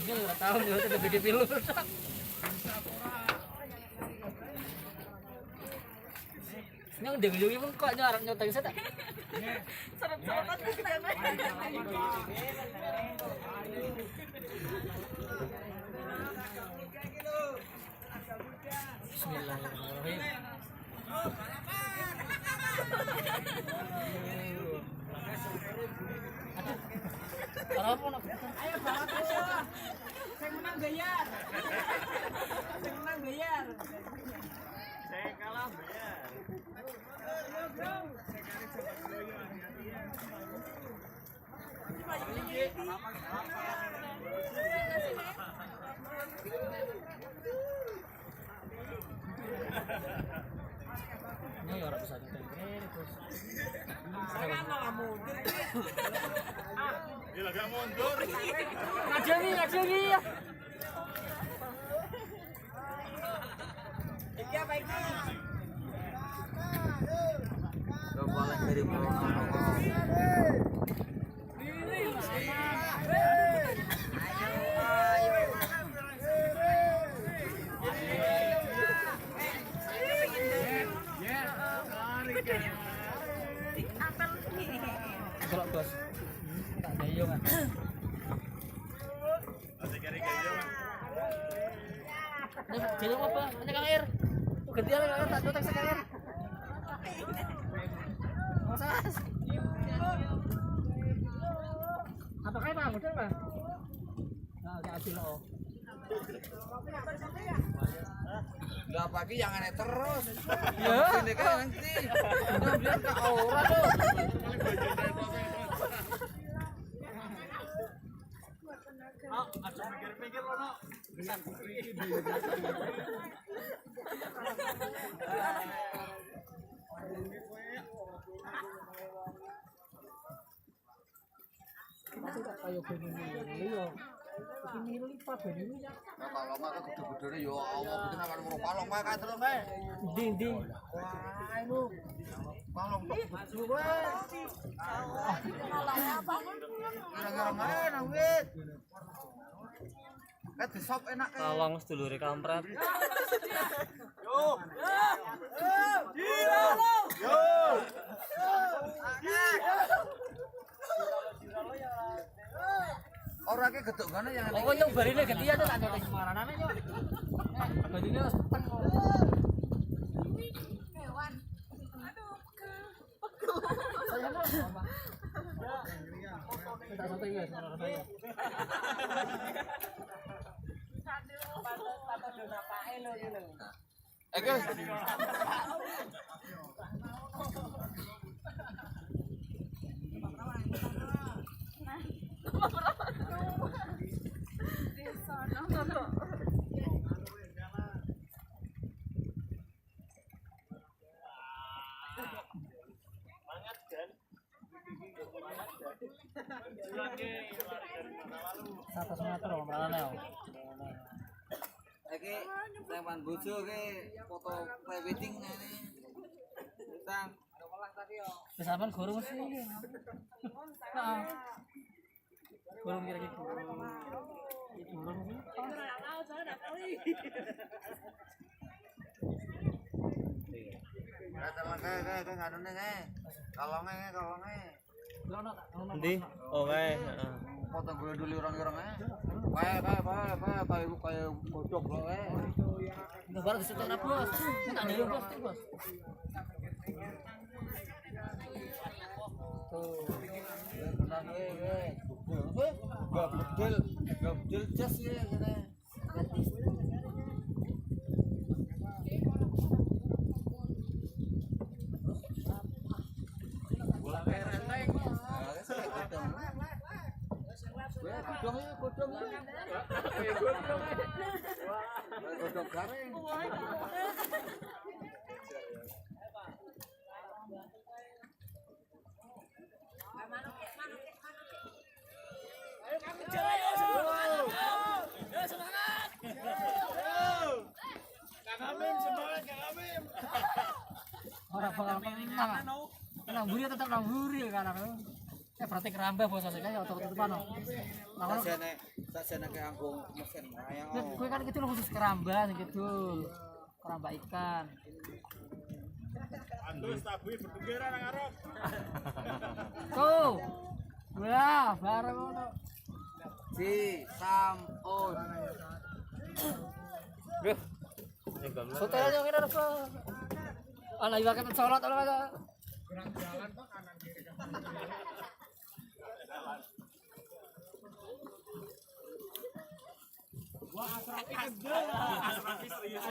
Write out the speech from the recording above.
Ini ora tahu yo tetep gede pilu. Ini udah gede pun kok nyarak nyoteng saya. Seret-seretan Bismillahirrahmanirrahim. Apa nak? Ayo balap ayo. Sing menang bayar. Sing menang bayar. Saya kalah bayar. Ini orang bisa nyoteng terus. Saya malah mundur. Gila gak mundur. Ngajengi. Iki apa iki? Coba lagi dari bawah. Kalau bos. Tak dayung kan. Masih kari-kari. Ini dayung apa? Ini Kang Air. Gantian Kang Air tak nyoteng sekali. Mosas. Apa kayak Pak? Model Pak? Nah, kayak hasil oh. Enggak pagi yang aneh terus. Ya. Ini kan nanti. Udah biar ke aura tuh. Aja mikir-mikir loh. Masih tak kayak begini yo. Ini lipat begini ya. Nah, kalau mah kan gede-gede ya Allah, bikin akan ngurung palong mah kan terus meh. Ding. Wah, itu palong tok gede weh. Kira-kira mana wit? Kan disop enak kan. Tolong sedulure kampret. Orang ke geduk mana yang Oh, yang barine ganti aja tak nyoteng semaranane yo. Barine wis peteng. Hewan. Aduh, pegel. Saya mau apa? Tak nyoteng guys, semaranane. Patut dona pae lho iki lho. guys. Semangat kan? 100 meter semaranane yo. Iki teman bojo ke foto pre-wedding ini. Tang, Wis sampean gorong sih. Heeh. Gorong kira-kira. Gorong sih. Kayak ngadone kae. Kalonge. Lono tak? Nanti, oke. Foto gue dulu orang-orang kayak godok loh Enggak baru disetting na bos. Ini tak dayung bos, bos. Tuh. tenang gak bedel jas ya kene. Bola kayak renteng. Godong ya. Godong garing. Orang bakal nang buri tetap nang buri kan. Berarti kerambah bos saya ya otot-ototan. Nah, Tak sana kayak aku mesin ayang Gue kan gitu loh khusus keramba gitu. Keramba ikan. Antus tabu bertugeran nang arep. Tuh. Wah, bareng ngono. si Sam on. Duh. Hotelnya ngene apa? Ala iwak kan sholat ala kata. Wah, asrap serius.